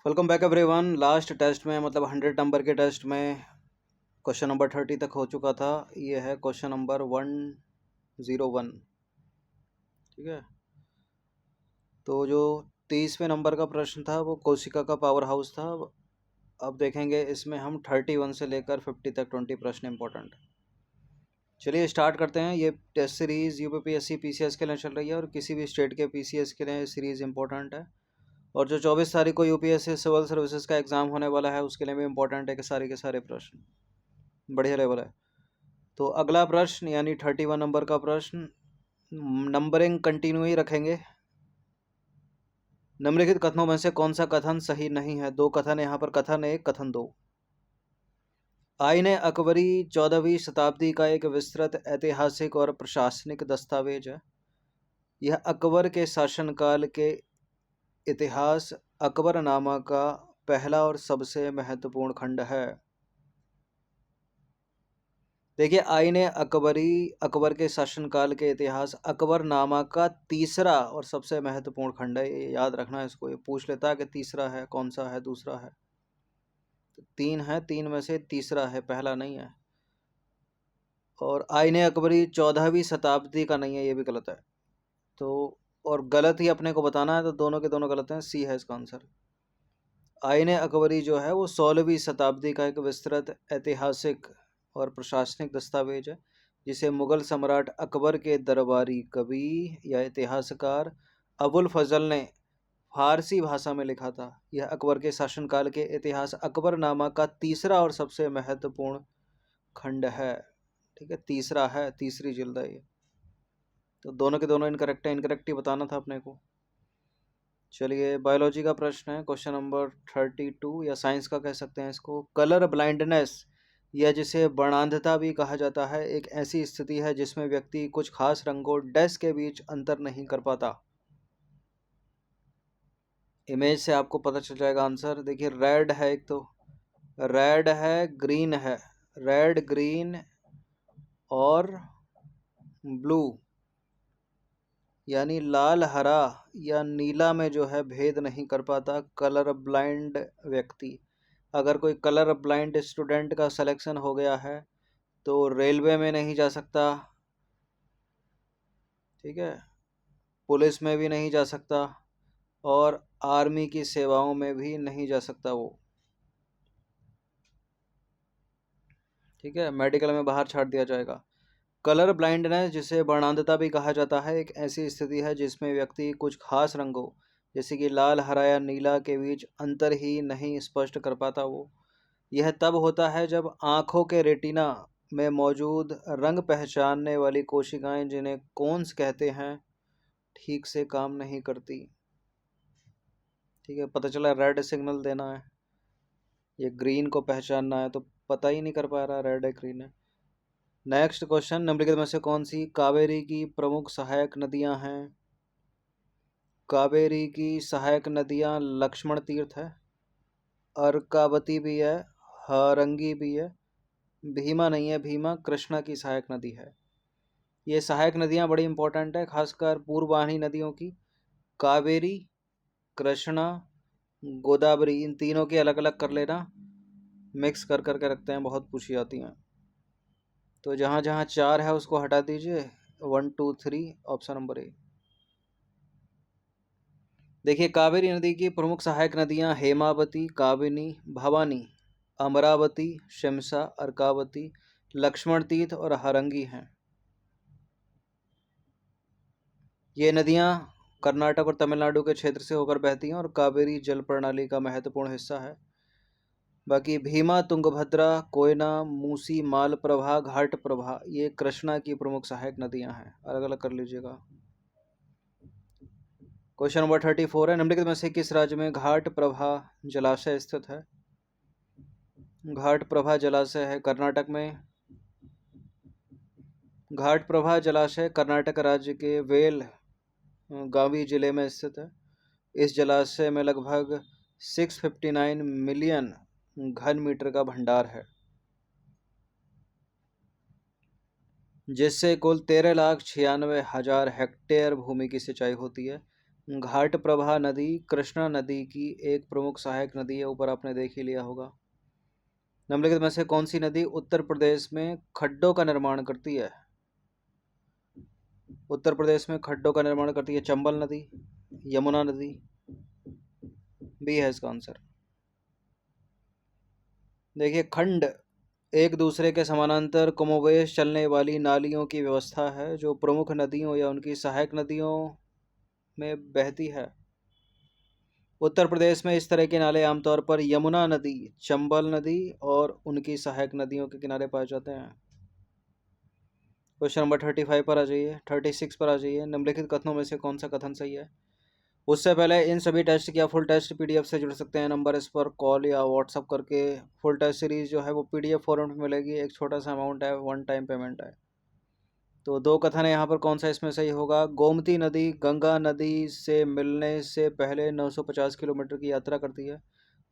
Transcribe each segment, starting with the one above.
Welcome back everyone. Last test में मतलब 100 number के टेस्ट में क्वेश्चन नंबर 30 तक हो चुका था। ये है क्वेश्चन नंबर 101। ठीक है, तो जो 30वें नंबर का प्रश्न था वो कोशिका का पावर हाउस था। अब देखेंगे इसमें हम 31 से लेकर 50 तक 20 प्रश्न इंपॉर्टेंट। चलिए स्टार्ट करते हैं। ये टेस्ट सीरीज़ यूपीपीएससी पीसीएस के लिए चल रही है और किसी भी स्टेट के पीसीएस के लिए सीरीज़ इंपॉर्टेंट है। और जो 24 तारीख को यूपीएससी सिविल सर्विसेज का एग्ज़ाम होने वाला है उसके लिए भी इम्पोर्टेंट है कि सारे के सारे प्रश्न बढ़िया लेवल है। तो अगला प्रश्न यानी 31 नंबर का प्रश्न, नंबरिंग कंटिन्यू ही रखेंगे। निम्नलिखित कथनों में से कौन सा कथन सही नहीं है? दो कथन यहाँ पर, कथन एक कथन दो। आईने अकबरी 14वीं शताब्दी का एक विस्तृत ऐतिहासिक और प्रशासनिक दस्तावेज है। यह अकबर के शासनकाल के इतिहास अकबरनामा का पहला और सबसे महत्वपूर्ण खंड है। देखिए, आईने अकबरी अकबर के शासनकाल के इतिहास अकबरनामा का तीसरा और सबसे महत्वपूर्ण खंड है। ये याद रखना, इसको ये पूछ लेता है कि तीसरा है कौन सा है, दूसरा है। तो तीन है, तीन में से तीसरा है, पहला नहीं है। और आईने अकबरी 14वीं शताब्दी का नहीं है, ये भी गलत है। तो और गलत ही अपने को बताना है, तो दोनों के दोनों गलत हैं, सी है इसका आंसर। आईने अकबरी जो है वो 16वीं शताब्दी का एक विस्तृत ऐतिहासिक और प्रशासनिक दस्तावेज है, जिसे मुगल सम्राट अकबर के दरबारी कवि या इतिहासकार अबुल फजल ने फारसी भाषा में लिखा था। यह अकबर के शासनकाल के इतिहास अकबरनामा का तीसरा और सबसे महत्वपूर्ण खंड है। ठीक है, तीसरा है, तीसरी जिल्द है ये। तो दोनों के दोनों इनकरेक्ट है, इनकरेक्ट ही बताना था अपने को। चलिए बायोलॉजी का प्रश्न है, क्वेश्चन नंबर 32 या साइंस का कह सकते हैं इसको। कलर ब्लाइंडनेस या जिसे वर्णांधता भी कहा जाता है एक ऐसी स्थिति है जिसमें व्यक्ति कुछ खास रंगों डैश के बीच अंतर नहीं कर पाता। इमेज से आपको पता चल जाएगा आंसर। देखिए, रेड है एक, तो रेड है, ग्रीन है, रेड ग्रीन और ब्लू, यानी लाल हरा या नीला में जो है भेद नहीं कर पाता कलर ब्लाइंड व्यक्ति। अगर कोई कलर ब्लाइंड स्टूडेंट का सिलेक्शन हो गया है तो रेलवे में नहीं जा सकता, ठीक है, पुलिस में भी नहीं जा सकता और आर्मी की सेवाओं में भी नहीं जा सकता वो। ठीक है, मेडिकल में बाहर छाड़ दिया जाएगा। कलर ब्लाइंडनेस जिसे वर्णांधता भी कहा जाता है एक ऐसी स्थिति है जिसमें व्यक्ति कुछ खास रंगों जैसे कि लाल हरा या नीला के बीच अंतर ही नहीं स्पष्ट कर पाता वो। यह तब होता है जब आँखों के रेटिना में मौजूद रंग पहचानने वाली कोशिकाएं, जिन्हें कोन्स कहते हैं, ठीक से काम नहीं करती। ठीक है, पता चला रेड सिग्नल देना है, ये ग्रीन को पहचानना है, तो पता ही नहीं कर पा रहा रेड है ग्रीन है। नेक्स्ट क्वेश्चन, निम्नलिखित में से कौन सी कावेरी की प्रमुख सहायक नदियां हैं? कावेरी की सहायक नदियां लक्ष्मण तीर्थ है, अर्कावती भी है, हरंगी भी है, भीमा नहीं है, भीमा कृष्णा की सहायक नदी है। ये सहायक नदियां बड़ी इंपॉर्टेंट है, खासकर पूर्ववाहिनी नदियों की। कावेरी, कृष्णा, गोदावरी, इन तीनों की अलग अलग कर लेना, मिक्स कर करके रखते हैं, बहुत पूछी जाती हैं। तो जहाँ जहाँ चार है उसको हटा दीजिए, 1 2 3, ऑप्शन नंबर ए। देखिए, कावेरी नदी की प्रमुख सहायक नदियां हेमावती, काबिनी, भवानी, अमरावती, शिमसा, अर्कावती, लक्ष्मण तीर्थ और हरंगी हैं। ये नदियां कर्नाटक और तमिलनाडु के क्षेत्र से होकर बहती हैं और कावेरी जल प्रणाली का महत्वपूर्ण हिस्सा है। बाकी भीमा, तुंगभद्रा, कोयना, मूसी, मालप्रभा, घाटप्रभा, ये कृष्णा की प्रमुख सहायक नदियां हैं, अलग अलग कर लीजिएगा। क्वेश्चन नंबर 34 है, निम्नलिखित में से किस राज्य में घाट प्रभा जलाशय स्थित है? घाट प्रभा जलाशय है कर्नाटक में। घाट प्रभा जलाशय कर्नाटक राज्य के वेल गावी जिले में स्थित है। इस जलाशय में लगभग 659 मिलियन घन मीटर का भंडार है, जिससे कुल 13,96,000 हेक्टेयर भूमि की सिंचाई होती है। घाट प्रभा नदी कृष्णा नदी की एक प्रमुख सहायक नदी है, ऊपर आपने देख ही लिया होगा। निम्नलिखित में से कौन सी नदी उत्तर प्रदेश में खड्डों का निर्माण करती है? उत्तर प्रदेश में खड्डों का निर्माण करती है चंबल नदी, यमुना नदी, बी है इसका आंसर। देखिए, खंड एक दूसरे के समानांतर कमोबेश चलने वाली नालियों की व्यवस्था है जो प्रमुख नदियों या उनकी सहायक नदियों में बहती है। उत्तर प्रदेश में इस तरह के नाले आमतौर पर यमुना नदी, चंबल नदी और उनकी सहायक नदियों के किनारे पाए जाते हैं। क्वेश्चन नंबर 35 पर आ जाइए, 36 पर आ जाइए। निम्नलिखित कथनों में से कौन सा कथन सही है? उससे पहले इन सभी टेस्ट या फुल टेस्ट पीडीएफ से जुड़ सकते हैं। नंबर इस पर कॉल या व्हाट्सअप करके फुल टेस्ट सीरीज जो है वो पीडीएफ फॉर्मेट में मिलेगी। एक छोटा सा अमाउंट है, वन टाइम पेमेंट है। तो दो कथन है यहाँ पर, कौन सा इसमें सही होगा? गोमती नदी गंगा नदी से मिलने से पहले 950 किलोमीटर की यात्रा करती है।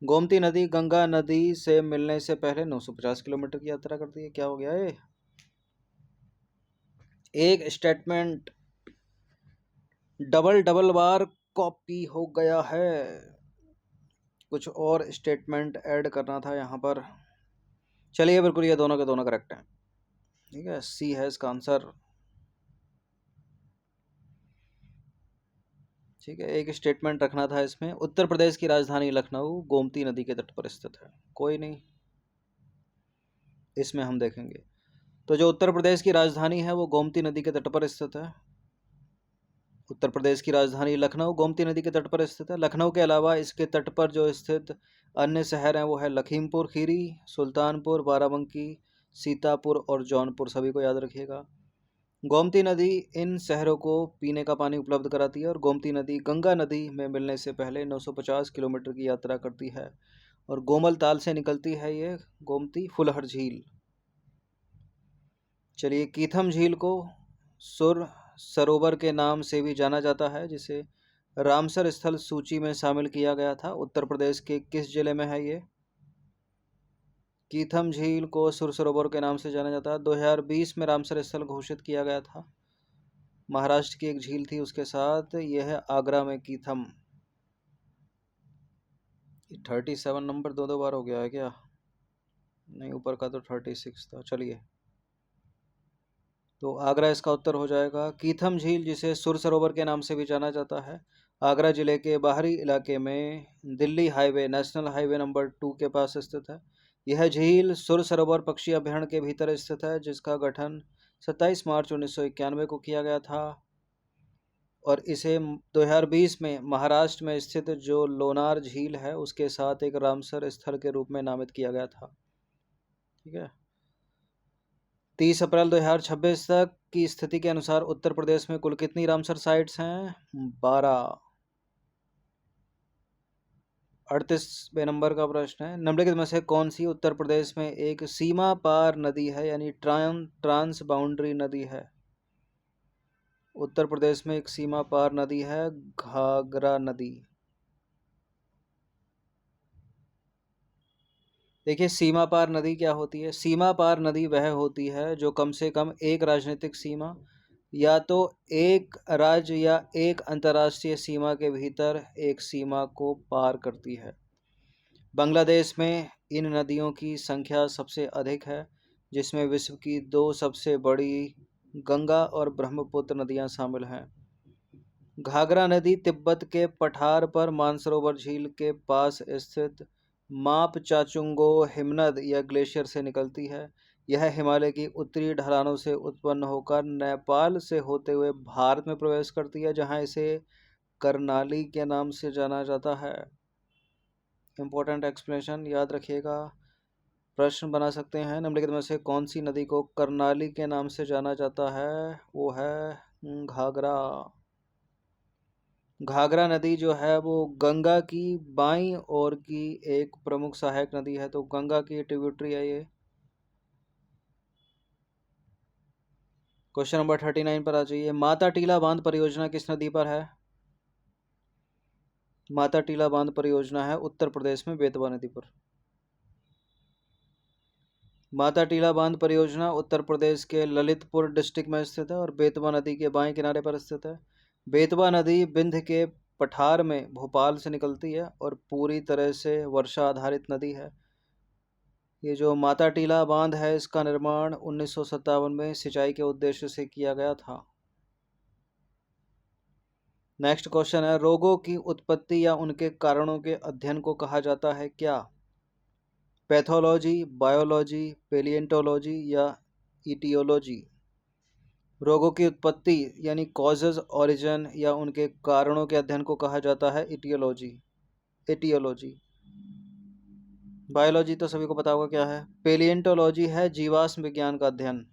गोमती नदी गंगा नदी से मिलने से पहले 950 किलोमीटर की यात्रा करती है। क्या हो गया ये? एक स्टेटमेंट डबल डबल बार कॉपी हो गया है। कुछ और स्टेटमेंट ऐड करना था यहाँ पर। चलिए, बिल्कुल ये दोनों के दोनों करेक्ट हैं। ठीक है, सी है इसका आंसर। ठीक है, एक स्टेटमेंट रखना था इसमें। उत्तर प्रदेश की राजधानी लखनऊ गोमती नदी के तट पर स्थित है। कोई नहीं, इसमें हम देखेंगे। तो जो उत्तर प्रदेश की राजधानी है वो गोमती नदी के तट पर स्थित है। उत्तर प्रदेश की राजधानी लखनऊ गोमती नदी के तट पर स्थित है। लखनऊ के अलावा इसके तट पर जो स्थित अन्य शहर हैं वो है लखीमपुर खीरी, सुल्तानपुर, बाराबंकी, सीतापुर और जौनपुर। सभी को याद रखिएगा। गोमती नदी इन शहरों को पीने का पानी उपलब्ध कराती है और गोमती नदी गंगा नदी में मिलने से पहले 950 किलोमीटर की यात्रा करती है और गोमल ताल से निकलती है ये गोमती फुलहर झील। चलिए, कीथम झील को सुर सरोवर के नाम से भी जाना जाता है, जिसे रामसर स्थल सूची में शामिल किया गया था। उत्तर प्रदेश के किस जिले में है ये? कीथम झील को सुर सरोवर के नाम से जाना जाता है। 2020 में रामसर स्थल घोषित किया गया था। महाराष्ट्र की एक झील थी उसके साथ। यह है आगरा में कीथम। 37 नंबर दो दो बार हो गया है क्या? नहीं, ऊपर का तो 36 था। चलिए, तो आगरा इसका उत्तर हो जाएगा। कीथम झील, जिसे सुर सरोवर के नाम से भी जाना जाता है, आगरा जिले के बाहरी इलाके में Delhi highway, national highway number 2 के पास स्थित है। यह झील सुर सरोवर पक्षी अभयारण्य के भीतर स्थित है, जिसका गठन 27 मार्च 1991 को किया गया था और इसे 2020 में महाराष्ट्र में स्थित जो लोनार झील है उसके साथ एक रामसर स्थल के रूप में नामित किया गया था। ठीक है, 30 अप्रैल 2026 तक की स्थिति के अनुसार उत्तर प्रदेश में कुल कितनी रामसर साइट्स हैं? 12। 38वें नंबर का प्रश्न है, निम्नलिखित में से कौन सी उत्तर प्रदेश में एक सीमा पार नदी है, यानी ट्रांस बाउंड्री नदी है? उत्तर प्रदेश में एक सीमा पार नदी है घाघरा नदी। देखिए, सीमा पार नदी क्या होती है? सीमा पार नदी वह होती है जो कम से कम एक राजनीतिक सीमा या तो एक राज्य या एक अंतर्राष्ट्रीय सीमा के भीतर एक सीमा को पार करती है। बांग्लादेश में इन नदियों की संख्या सबसे अधिक है, जिसमें विश्व की दो सबसे बड़ी गंगा और ब्रह्मपुत्र नदियां शामिल हैं। घाघरा नदी तिब्बत के पठार पर मानसरोवर झील के पास स्थित माप चाचुंगो हिमनद या ग्लेशियर से निकलती है। यह हिमालय की उत्तरी ढलानों से उत्पन्न होकर नेपाल से होते हुए भारत में प्रवेश करती है, जहां इसे करनाली के नाम से जाना जाता है। इम्पोर्टेंट एक्सप्लेनेशन याद रखिएगा, प्रश्न बना सकते हैं। निम्नलिखित में से कौन सी नदी को करनाली के नाम से जाना जाता है? वो है घाघरा। घाघरा नदी जो है वो गंगा की बाईं ओर की एक प्रमुख सहायक नदी है, तो गंगा की ट्रिब्यूटरी है ये। क्वेश्चन नंबर 39 पर आ जाइए। माता टीला बांध परियोजना किस नदी पर है? माता टीला बांध परियोजना है उत्तर प्रदेश में बेतवा नदी पर। माता टीला बांध परियोजना उत्तर प्रदेश के ललितपुर डिस्ट्रिक्ट में स्थित है और बेतवा नदी के बाएं किनारे पर स्थित है। बेतवा नदी बिंद के पठार में भोपाल से निकलती है और पूरी तरह से वर्षा आधारित नदी है। ये जो माता टीला बांध है, इसका निर्माण 1957 में सिंचाई के उद्देश्य से किया गया था। नेक्स्ट क्वेश्चन है, रोगों की उत्पत्ति या उनके कारणों के अध्ययन को कहा जाता है क्या? पैथोलॉजी, बायोलॉजी, पेलिएंटोलॉजी या इटियोलॉजी? रोगों की उत्पत्ति यानी कॉजेज, ओरिजिन या उनके कारणों के अध्ययन को कहा जाता है इटियोलॉजी। एटियोलॉजी। बायोलॉजी तो सभी को पता होगा क्या है। पेलिएंटोलॉजी है जीवाश्म विज्ञान का अध्ययन।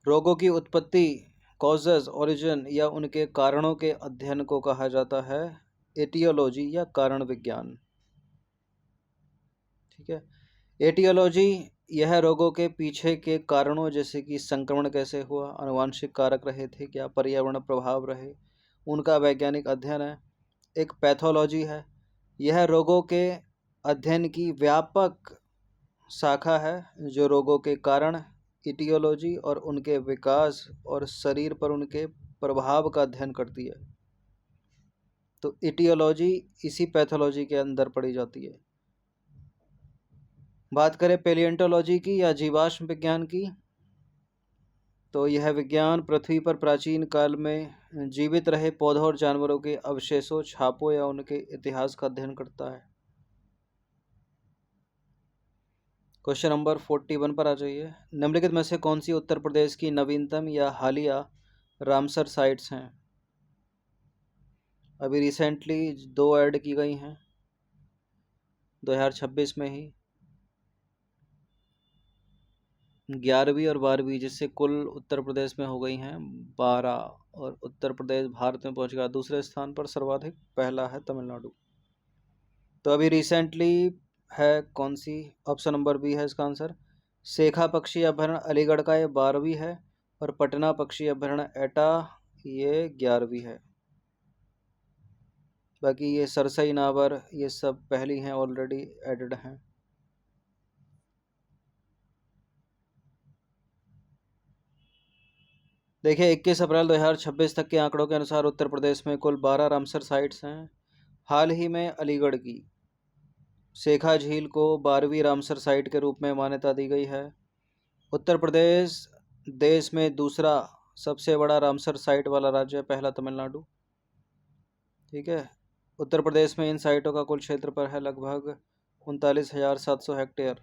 रोगों की उत्पत्ति, कॉजेज, ओरिजिन या उनके कारणों के अध्ययन को कहा जाता है एटियोलॉजी या कारण विज्ञान। ठीक है। एटियोलॉजी यह रोगों के पीछे के कारणों जैसे कि संक्रमण कैसे हुआ, आनुवांशिक कारक रहे थे क्या, पर्यावरण प्रभाव रहे, उनका वैज्ञानिक अध्ययन है। एक पैथोलॉजी है, यह रोगों के अध्ययन की व्यापक शाखा है जो रोगों के कारण, इटियोलॉजी और उनके विकास और शरीर पर उनके प्रभाव का अध्ययन करती है। तो इटियोलॉजी इसी पैथोलॉजी के अंदर पड़ी जाती है। बात करें पेलिएंटोलॉजी की या जीवाश्म विज्ञान की, तो यह विज्ञान पृथ्वी पर प्राचीन काल में जीवित रहे पौधों और जानवरों के अवशेषों, छापों या उनके इतिहास का अध्ययन करता है। क्वेश्चन नंबर 41 पर आ जाइए। निम्नलिखित में से कौन सी उत्तर प्रदेश की नवीनतम या हालिया रामसर साइट्स हैं? अभी रिसेंटली 2 ऐड की गई हैं 2026 में ही, 11वीं और 12वीं, जिससे कुल उत्तर प्रदेश में हो गई हैं 12। और उत्तर प्रदेश भारत में पहुंच गया दूसरे स्थान पर सर्वाधिक, पहला है तमिलनाडु। तो अभी रिसेंटली है कौन सी? ऑप्शन नंबर बी है इसका आंसर। शेखा पक्षी अभयारण्य अलीगढ़ का, ये 12वीं है। और पटना पक्षी अभयारण्य एटा, ये 11वीं है। बाकी ये सरसई, नावर, ये सब पहली हैं, ऑलरेडी एडेड हैं। देखिए 21 अप्रैल 2026 तक के आंकड़ों के अनुसार उत्तर प्रदेश में कुल 12 रामसर साइट्स हैं। हाल ही में अलीगढ़ की शेखा झील को 12वीं रामसर साइट के रूप में मान्यता दी गई है। उत्तर प्रदेश देश में दूसरा सबसे बड़ा रामसर साइट वाला राज्य है, पहला तमिलनाडु। ठीक है। उत्तर प्रदेश में इन साइटों का कुल क्षेत्रफल है लगभग 39,700 हेक्टेयर।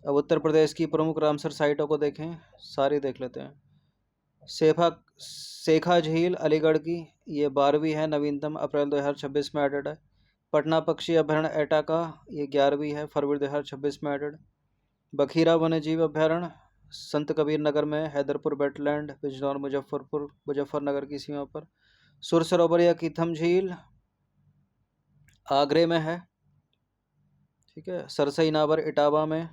अब उत्तर प्रदेश की प्रमुख रामसर साइटों को देखें, सारी देख लेते हैं। शेखा झील अलीगढ़ की, ये 12वीं है, नवीनतम, अप्रैल 2026 में एडेड है। पटना पक्षी अभयारण्य एटा का, ये 11वीं है, फरवरी 2026 में एडेड। बखीरा वन्यजीव अभयारण्य संत कबीर नगर में, हैदरपुर वेटलैंड, बिजनौर, मुजफ्फरनगर की सीमा पर। सुर सरोवर या कीथम झील आगरे में है। ठीक है। सरसई नावर इटावा में।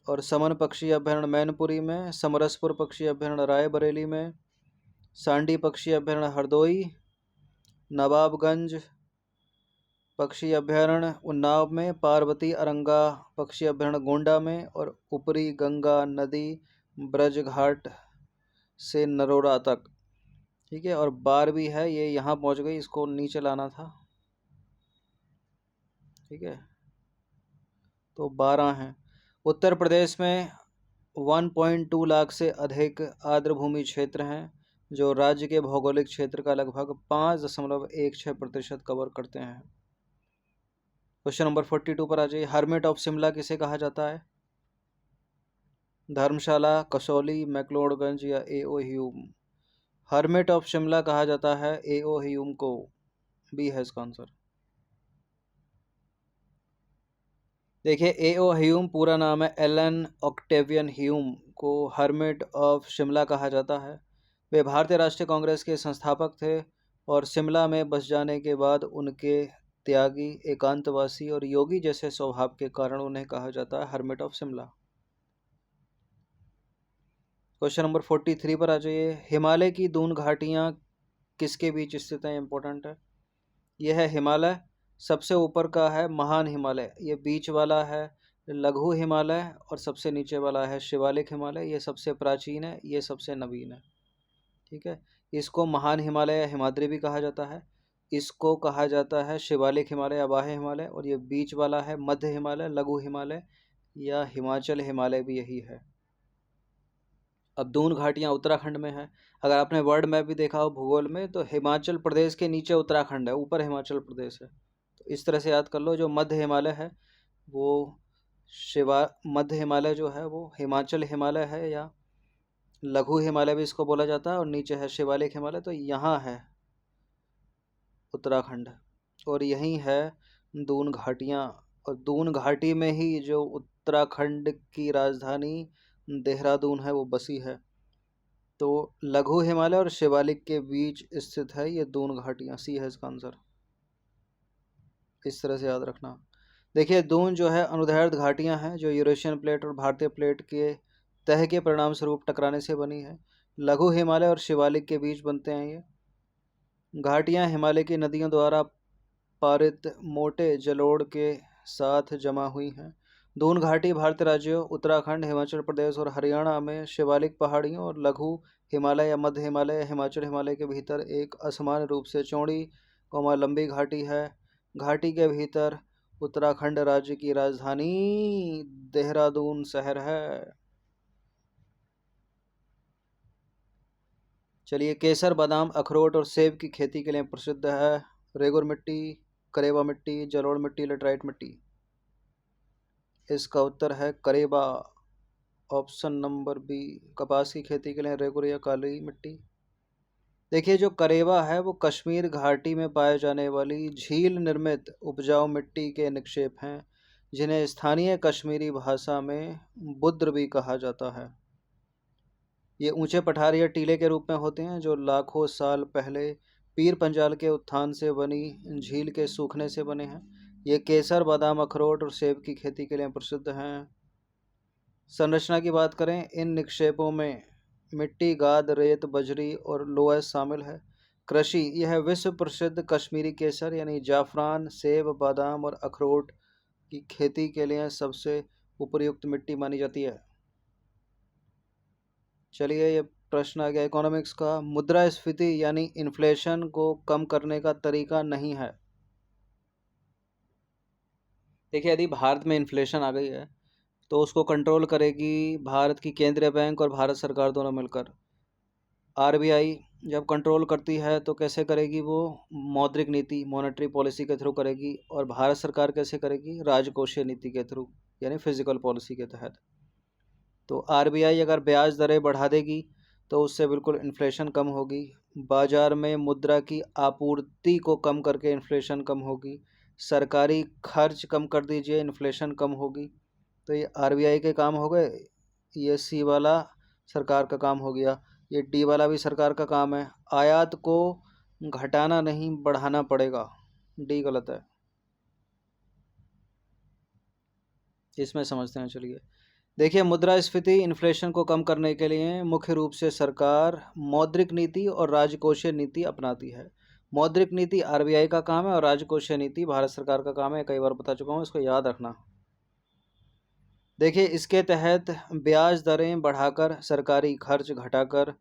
और समन पक्षी अभयारण्य मैनपुरी में। समरसपुर पक्षी अभयारण्य रायबरेली में। सांडी पक्षी अभयारण्य हरदोई। नवाबगंज पक्षी अभयारण्य उन्नाव में। पार्वती अरंगा पक्षी अभयारण्य गोंडा में। और ऊपरी गंगा नदी ब्रज घाट से नरोरा तक। ठीक है। और 12वीं है, ये यहाँ पहुँच गई, इसको नीचे लाना था। ठीक है। तो 12 हैं। उत्तर प्रदेश में 1.2 लाख से अधिक आर्द्रभूमि क्षेत्र हैं जो राज्य के भौगोलिक क्षेत्र का लगभग 5.16% कवर करते हैं। क्वेश्चन नंबर 42 पर आ जाइए। हर्मिट ऑफ शिमला किसे कहा जाता है? धर्मशाला, कसौली, मैक्लोडगंज या एओ ह्यूम? हर्मिट ऑफ शिमला कहा जाता है एओ ह्यूम को। बी है इसका आंसर। देखिए एओ ह्यूम पूरा नाम है एलन ऑक्टेवियन ह्यूम को हर्मिट ऑफ शिमला कहा जाता है। वे भारतीय राष्ट्रीय कांग्रेस के संस्थापक थे और शिमला में बस जाने के बाद उनके त्यागी, एकांतवासी और योगी जैसे स्वभाव के कारण उन्हें कहा जाता है hermit of Shimla. Question number 43 पर आ जाइए। हिमालय की दून घाटियाँ किसके बीच स्थित हैं? इंपॉर्टेंट है। यह है हिमालय, सबसे ऊपर का है महान हिमालय, ये बीच वाला है। लघु हिमालय और सबसे नीचे वाला है शिवालिक हिमालय। ये सबसे प्राचीन है, ये सबसे नवीन है। ठीक है। इसको महान हिमालय या हिमाद्री भी कहा जाता है। इसको कहा जाता है शिवालिक हिमालय या बाह्य हिमालय। और ये बीच वाला है मध्य हिमालय, लघु हिमालय या हिमाचल हिमालय भी यही है। अब दून घाटियाँ उत्तराखंड में है। अगर आपने वर्ल्ड मैप भी देखा हो भूगोल में, तो हिमाचल प्रदेश के नीचे उत्तराखंड है, ऊपर हिमाचल प्रदेश है। तो इस तरह से याद कर लो। जो मध्य हिमालय है वो शिवा मध्य हिमालय जो है वो हिमाचल हिमालय है, या लघु हिमालय भी इसको बोला जाता है। और नीचे है शिवालिक हिमालय, तो यहाँ है उत्तराखंड। और यहीं है दून घाटियाँ। और दून घाटी में ही जो उत्तराखंड की राजधानी देहरादून है वो बसी है। तो लघु हिमालय और शिवालिक के बीच स्थित है ये दून घाटियाँ। सी है इसका आंसर। इस तरह से याद रखना। देखिए दून जो है अनुदैर्ध्य घाटियाँ हैं जो यूरेशियन प्लेट और भारतीय प्लेट के तह के परिणाम स्वरूप टकराने से बनी है। लघु हिमालय और शिवालिक के बीच बनते हैं ये घाटियाँ। हिमालय की नदियों द्वारा पारित मोटे जलोढ़ के साथ जमा हुई हैं। दून घाटी भारतीय राज्यों उत्तराखंड, हिमाचल प्रदेश और हरियाणा में शिवालिक पहाड़ियों और लघु हिमालय या मध्य हिमालय या हिमाचल हिमालय के भीतर एक असमान रूप से चौड़ी लंबी घाटी है। घाटी के भीतर उत्तराखंड राज्य की राजधानी देहरादून शहर है। चलिए, केसर, बादाम, अखरोट और सेब की खेती के लिए प्रसिद्ध है। रेगुर मिट्टी, करेबा मिट्टी, जलोढ़ मिट्टी, लेटराइट मिट्टी। इसका उत्तर है करेबा, ऑप्शन नंबर बी। कपास की खेती के लिए रेगुर या काली मिट्टी। देखिए जो करेबा है वो कश्मीर घाटी में पाए जाने वाली झील निर्मित उपजाऊ मिट्टी के निक्षेप हैं, जिन्हें स्थानीय कश्मीरी भाषा में बुद्र भी कहा जाता है। ये ऊंचे पठार या टीले के रूप में होते हैं जो लाखों साल पहले पीर पंजाल के उत्थान से बनी झील के सूखने से बने हैं। ये केसर, बादाम, अखरोट और सेब की खेती के लिए प्रसिद्ध हैं। संरचना की बात करें, इन निक्षेपों में मिट्टी, गाद, रेत, बजरी और लोह शामिल है। कृषि, यह विश्व प्रसिद्ध कश्मीरी केसर यानी जाफरान, सेब, बादाम और अखरोट की खेती के लिए सबसे उपयुक्त मिट्टी मानी जाती है। चलिए, ये प्रश्न आ गया इकोनॉमिक्स का। मुद्रास्फीति यानी इन्फ्लेशन को कम करने का तरीका नहीं है। देखिए यदि भारत में इन्फ्लेशन आ गई है तो उसको कंट्रोल करेगी भारत की केंद्रीय बैंक और भारत सरकार दोनों मिलकर। आरबीआई जब कंट्रोल करती है तो कैसे करेगी वो? मौद्रिक नीति, मॉनेटरी पॉलिसी के थ्रू करेगी। और भारत सरकार कैसे करेगी? राजकोषीय नीति के थ्रू, यानी फिजिकल पॉलिसी के तहत। तो आरबीआई अगर ब्याज दरें बढ़ा देगी तो उससे बिल्कुल इन्फ्लेशन कम होगी। बाजार में मुद्रा की आपूर्ति को कम करके इन्फ्लेशन कम होगी। सरकारी खर्च कम कर दीजिए, इन्फ्लेशन कम होगी। तो ये आरबीआई के काम हो गए। ये सी वाला सरकार का काम हो गया। ये डी वाला भी सरकार का काम है। आयात को घटाना नहीं बढ़ाना पड़ेगा। डी गलत है। इसमें समझते हैं। चलिए देखिए, मुद्रास्फीति इन्फ्लेशन को कम करने के लिए मुख्य रूप से सरकार मौद्रिक नीति और राजकोषीय नीति अपनाती है। मौद्रिक नीति आरबीआई का काम है और राजकोषीय नीति भारत सरकार का काम है। कई बार बता चुका हूँ, इसको याद रखना। देखिए इसके तहत ब्याज दरें बढ़ाकर, सरकारी खर्च घटाकर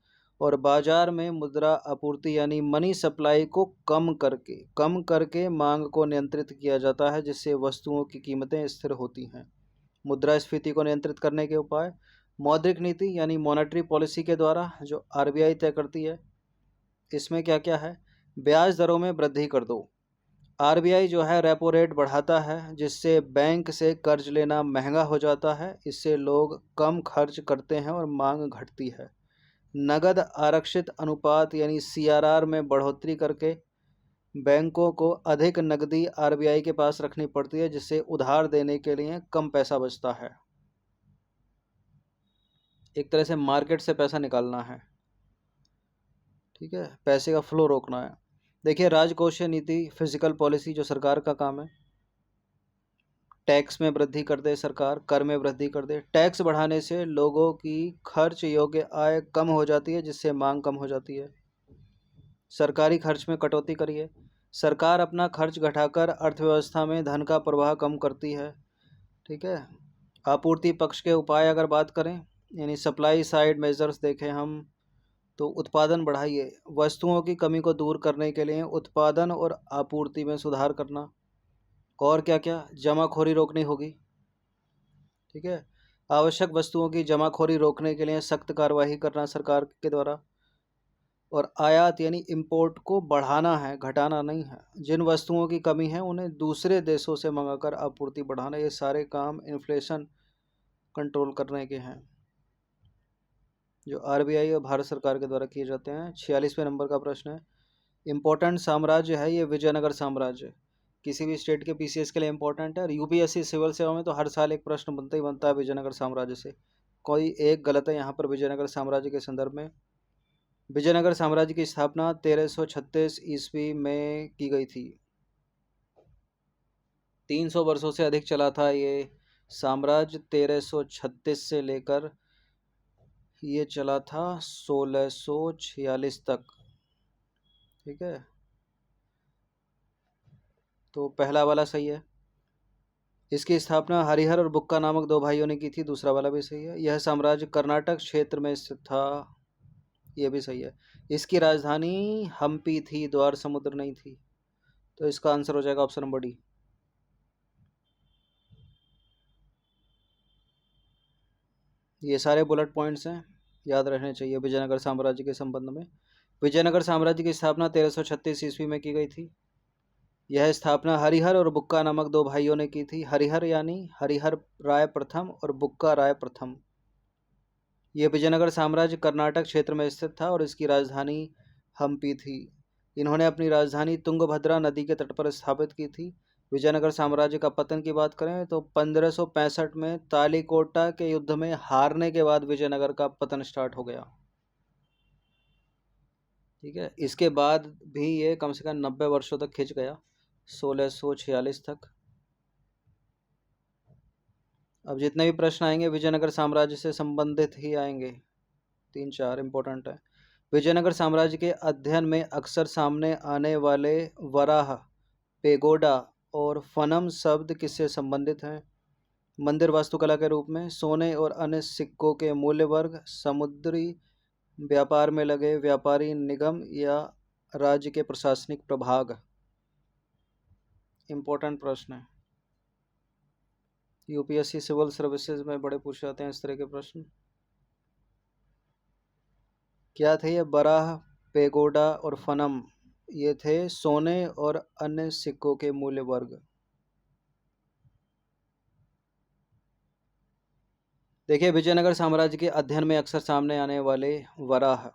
और बाजार में मुद्रा आपूर्ति यानी मनी सप्लाई को कम करके मांग को नियंत्रित किया जाता है, जिससे वस्तुओं की कीमतें स्थिर होती हैं। मुद्रास्फीति को नियंत्रित करने के उपाय: मौद्रिक नीति यानी मॉनेटरी पॉलिसी के द्वारा जो आरबीआई तय करती है। इसमें क्या क्या है? ब्याज दरों में वृद्धि कर दो। आरबीआई जो है रेपो रेट बढ़ाता है, जिससे बैंक से कर्ज लेना महंगा हो जाता है। इससे लोग कम खर्च करते हैं और मांग घटती है। नगद आरक्षित अनुपात यानी सीआरआर में बढ़ोतरी करके बैंकों को अधिक नकदी आरबीआई के पास रखनी पड़ती है, जिससे उधार देने के लिए कम पैसा बचता है। एक तरह से मार्केट से पैसा निकालना है। ठीक है, पैसे का फ्लो रोकना है। देखिए राजकोषीय नीति, फिजिकल पॉलिसी जो सरकार का काम है। टैक्स में वृद्धि कर दे सरकार, कर में वृद्धि कर दे। टैक्स बढ़ाने से लोगों की खर्च योग्य आय कम हो जाती है, जिससे मांग कम हो जाती है। सरकारी खर्च में कटौती करिए। सरकार अपना खर्च घटाकर अर्थव्यवस्था में धन का प्रवाह कम करती है। ठीक है, आपूर्ति पक्ष के उपाय अगर बात करें, यानी सप्लाई साइड मेजर्स देखें हम, तो उत्पादन बढ़ाइए, वस्तुओं की कमी को दूर करने के लिए उत्पादन और आपूर्ति में सुधार करना। और क्या क्या, जमाखोरी रोकनी होगी। ठीक है, आवश्यक वस्तुओं की जमाखोरी रोकने के लिए सख्त कार्रवाई करना सरकार के द्वारा। और आयात यानी इंपोर्ट को बढ़ाना है, घटाना नहीं है। जिन वस्तुओं की कमी है उन्हें दूसरे देशों से मंगाकर आपूर्ति बढ़ाना। ये सारे काम इन्फ्लेशन कंट्रोल करने के हैं, जो आरबीआई और भारत सरकार के द्वारा किए जाते हैं। 46वें नंबर का प्रश्न है, इम्पोर्टेंट साम्राज्य है ये विजयनगर साम्राज्य। किसी भी स्टेट के पीसीएस के लिए इम्पोर्टेंट है। और यूपीएससी सिविल सेवा में तो हर साल एक प्रश्न बनता ही बनता है विजयनगर साम्राज्य से, कोई एक गलत है यहाँ पर विजयनगर साम्राज्य के संदर्भ में। विजयनगर साम्राज्य की स्थापना 1336 ईस्वी में की गई थी। 300 वर्षों से अधिक चला था ये साम्राज्य। 1336 से लेकर ये चला था 1646 तक। ठीक है, तो पहला वाला सही है। इसकी स्थापना हरिहर और बुक्का नामक दो भाइयों ने की थी, दूसरा वाला भी सही है। यह साम्राज्य कर्नाटक क्षेत्र में स्थित था, यह भी सही है। इसकी राजधानी हम्पी थी, द्वार समुद्र नहीं थी। तो इसका आंसर हो जाएगा ऑप्शन नंबर डी। ये सारे बुलेट पॉइंट्स हैं, याद रखने चाहिए विजयनगर साम्राज्य के संबंध में। विजयनगर साम्राज्य की स्थापना 1336 ईस्वी में की गई थी। यह स्थापना हरिहर और बुक्का नामक दो भाइयों ने की थी। हरिहर यानी हरिहर राय प्रथम और बुक्का राय प्रथम। यह विजयनगर साम्राज्य कर्नाटक क्षेत्र में स्थित था और इसकी राजधानी हम्पी थी। इन्होंने अपनी राजधानी तुंगभद्रा नदी के तट पर स्थापित की थी। विजयनगर साम्राज्य का पतन की बात करें तो 1565 में तालीकोटा के युद्ध में हारने के बाद विजयनगर का पतन स्टार्ट हो गया। ठीक है, इसके बाद भी ये कम से कम 90 वर्षों तक खिंच गया, 1646 तक। अब जितने भी प्रश्न आएंगे विजयनगर साम्राज्य से संबंधित ही आएंगे, 3-4 इंपॉर्टेंट है। विजयनगर साम्राज्य के अध्ययन में अक्सर सामने आने वाले वराह, पेगोडा और फनम शब्द किससे संबंधित हैं? मंदिर वास्तुकला के रूप में, सोने और अन्य सिक्कों के मूल्य वर्ग, समुद्री व्यापार में लगे व्यापारी निगम या राज्य के प्रशासनिक प्रभाग। इंपॉर्टेंट प्रश्न है, यूपीएससी सिविल सर्विसेज में बड़े पूछे जाते हैं इस तरह के प्रश्न। क्या थे ये? बराह, पेगोडा और फनम, ये थे सोने और अन्य सिक्कों के मूल्य वर्ग। देखिए, विजयनगर साम्राज्य के अध्ययन में अक्सर सामने आने वाले वराह,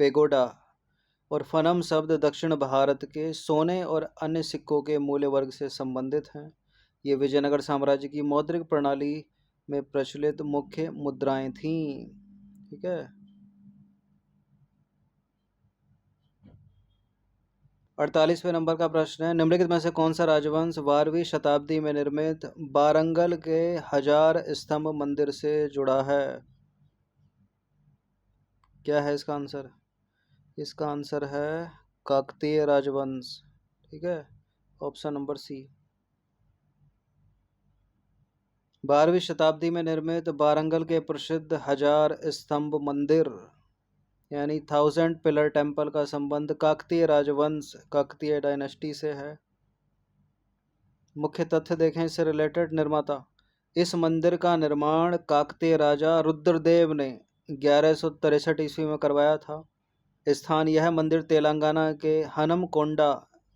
पेगोडा और फनम शब्द दक्षिण भारत के सोने और अन्य सिक्कों के मूल्य वर्ग से संबंधित हैं। ये विजयनगर साम्राज्य की मौद्रिक प्रणाली में प्रचलित मुख्य मुद्राएं थीं। ठीक है, 48वें नंबर का प्रश्न है, निम्नलिखित में से कौन सा राजवंश 12वीं शताब्दी में निर्मित बारंगल के हजार स्तंभ मंदिर से जुड़ा है? क्या है इसका आंसर? इसका आंसर है काकतीय राजवंश। ठीक है, ऑप्शन नंबर सी। 12वीं शताब्दी में निर्मित बारंगल के प्रसिद्ध हजार स्तंभ मंदिर यानी 1000 पिलर टेम्पल का संबंध काकतीय राजवंश, काकतीय डायनेस्टी से है। मुख्य तथ्य देखें इससे रिलेटेड। निर्माता, इस मंदिर का निर्माण काकतीय राजा रुद्रदेव ने 1163 ईस्वी में करवाया था। स्थान, यह मंदिर तेलंगाना के हनमकोंडा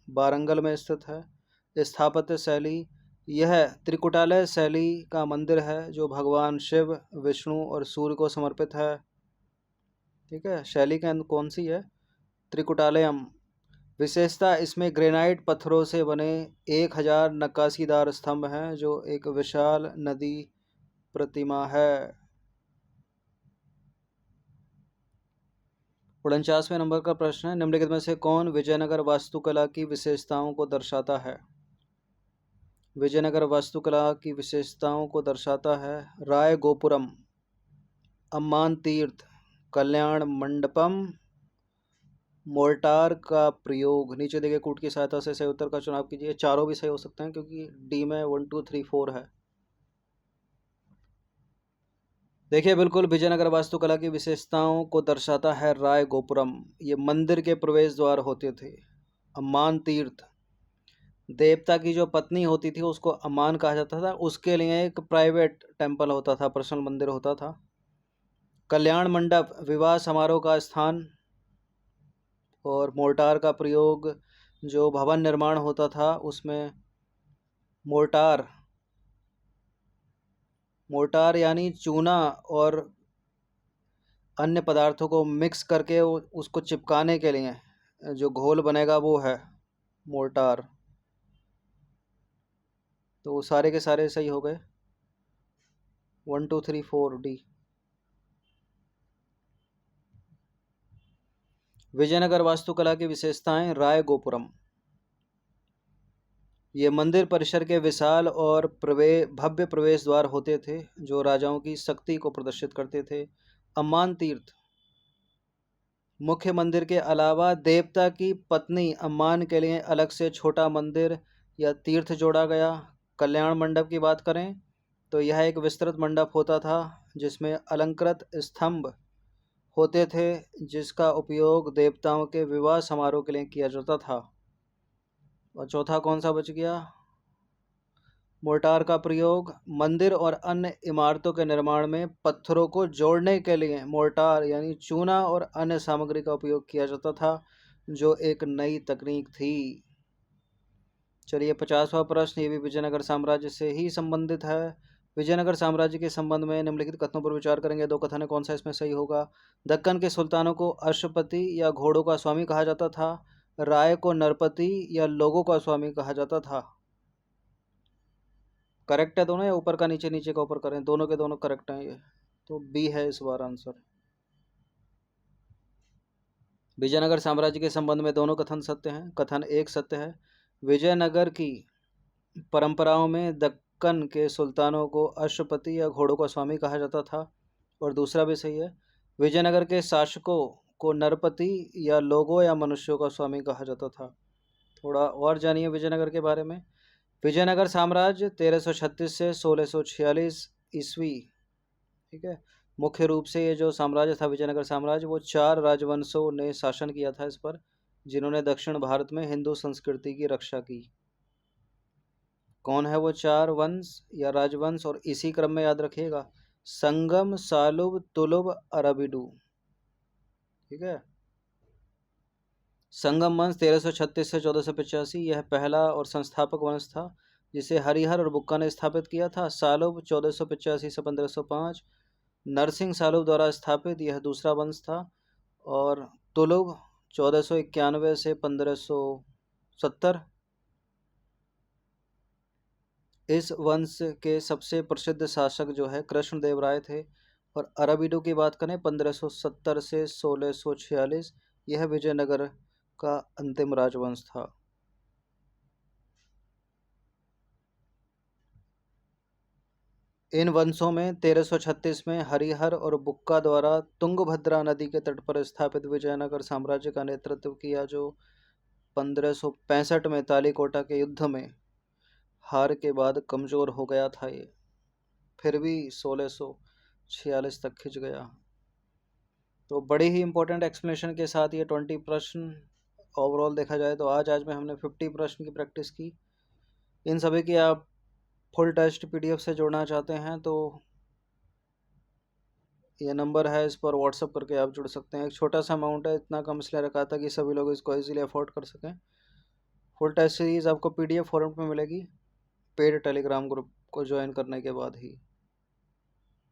बारंगल में स्थित है। स्थापत्य शैली, यह त्रिकुटालय शैली का मंदिर है जो भगवान शिव, विष्णु और सूर्य को समर्पित है। ठीक है, शैली के कौन सी है? त्रिकुटालयम। विशेषता, इसमें ग्रेनाइट पत्थरों से बने 1000 नक्काशीदार स्तंभ हैं जो एक विशाल नदी प्रतिमा है। 49वें नंबर का प्रश्न है, निम्नलिखित में से कौन विजयनगर वास्तुकला की विशेषताओं को दर्शाता है? विजयनगर वास्तुकला की विशेषताओं को दर्शाता है राय गोपुरम, अम्मान तीर्थ, कल्याण मंडपम, मोर्टार का प्रयोग। नीचे दिए गए कूट की सहायता से सही उत्तर का चुनाव कीजिए। चारों भी सही हो सकते हैं क्योंकि डी में 1 2 3 4 है। देखिए बिल्कुल विजयनगर वास्तुकला की विशेषताओं को दर्शाता है राय गोपुरम। ये मंदिर के प्रवेश द्वार होते थे। अम्मान तीर्थ, देवता की जो पत्नी होती थी उसको अम्मान कहा जाता था, उसके लिए एक प्राइवेट टेम्पल होता था, पर्सनल मंदिर होता था। कल्याण मंडप, विवाह समारोह का स्थान। और मोर्टार का प्रयोग, जो भवन निर्माण होता था उसमें मोर्टार, मोर्टार यानी चूना और अन्य पदार्थों को मिक्स करके उसको चिपकाने के लिए जो घोल बनेगा वो है मोर्टार। तो वो सारे के सारे सही हो गए। 1 2 3 4 डी। विजयनगर वास्तुकला की विशेषताएं, राय गोपुरम, ये मंदिर परिसर के विशाल और भव्य प्रवेश द्वार होते थे जो राजाओं की शक्ति को प्रदर्शित करते थे। अम्मान तीर्थ, मुख्य मंदिर के अलावा देवता की पत्नी अम्मान के लिए अलग से छोटा मंदिर या तीर्थ जोड़ा गया। कल्याण मंडप की बात करें तो यह एक विस्तृत मंडप होता था जिसमें अलंकृत स्तंभ होते थे, जिसका उपयोग देवताओं के विवाह समारोह के लिए किया जाता था। और चौथा कौन सा बच गया? मोर्टार का प्रयोग, मंदिर और अन्य इमारतों के निर्माण में पत्थरों को जोड़ने के लिए मोर्टार यानी चूना और अन्य सामग्री का उपयोग किया जाता था, जो एक नई तकनीक थी। चलिए 50वां प्रश्न, ये भी विजयनगर साम्राज्य से ही संबंधित है। विजयनगर साम्राज्य के संबंध में निम्नलिखित कथनों पर विचार करेंगे। दो कथन है, कौन सा इसमें सही होगा? दक्कन के सुल्तानों को अश्वपति या घोड़ों का स्वामी कहा जाता था। राय को नरपति या लोगों का स्वामी कहा जाता था। करेक्ट है दोनों, या ऊपर का नीचे नीचे का ऊपर करें? दोनों के दोनों करेक्ट हैं ये, तो बी है इस बार आंसर। विजयनगर साम्राज्य के संबंध में दोनों कथन सत्य हैं। कथन एक सत्य है, विजयनगर की परंपराओं में दक्कन के सुल्तानों को अश्वपति या घोड़ों का स्वामी कहा जाता था। और दूसरा भी सही है, विजयनगर के शासकों को नरपति या लोगों या मनुष्यों का स्वामी कहा जाता था। थोड़ा और जानिए विजयनगर के बारे में। विजयनगर साम्राज्य 1336 से 1646 ईस्वी, ठीक है। मुख्य रूप से ये जो साम्राज्य था विजयनगर साम्राज्य, वो 4 राजवंशों ने शासन किया था इस पर, जिन्होंने दक्षिण भारत में हिंदू संस्कृति की रक्षा की। कौन है वो 4 वंश या राजवंश? और इसी क्रम में याद रखिएगा, संगम, सालुब, तुलुब, अरबिडू, ठीक है। संगम वंश 1336 से 1485, यह पहला और संस्थापक वंश था जिसे हरिहर और बुक्का ने स्थापित किया था। सालुब 1485 से 1505, नरसिंह सालुब द्वारा स्थापित, यह दूसरा वंश था। और तुलुब 1491 से 1570, इस वंश के सबसे प्रसिद्ध शासक जो है कृष्णदेव राय थे। और अरबिडो की बात करें 1570 से 1646, यह विजयनगर का अंतिम राजवंश था। इन वंशों में 1336 में हरिहर और बुक्का द्वारा तुंगभद्रा नदी के तट पर स्थापित विजयनगर साम्राज्य का नेतृत्व किया, जो 1565 में तालीकोटा के युद्ध में हार के बाद कमज़ोर हो गया था। ये फिर भी 1646 तक खिंच गया। तो बड़ी ही इंपॉर्टेंट एक्सप्लेनेशन के साथ ये 20 प्रश्न ओवरऑल देखा जाए तो आज में हमने 50 प्रश्न की प्रैक्टिस की। इन सभी की आप फुल टेस्ट पीडीएफ से जोड़ना चाहते हैं तो ये नंबर है, इस पर व्हाट्सअप करके आप जुड़ सकते हैं। एक छोटा सा अमाउंट है, इतना कम इसलिए रखा था कि सभी लोग इसको इजीली अफोर्ड कर सकें। फुल टेस्ट सीरीज़ आपको पीडीएफ फॉर्मेट में मिलेगी पेड टेलीग्राम ग्रुप को ज्वाइन करने के बाद ही।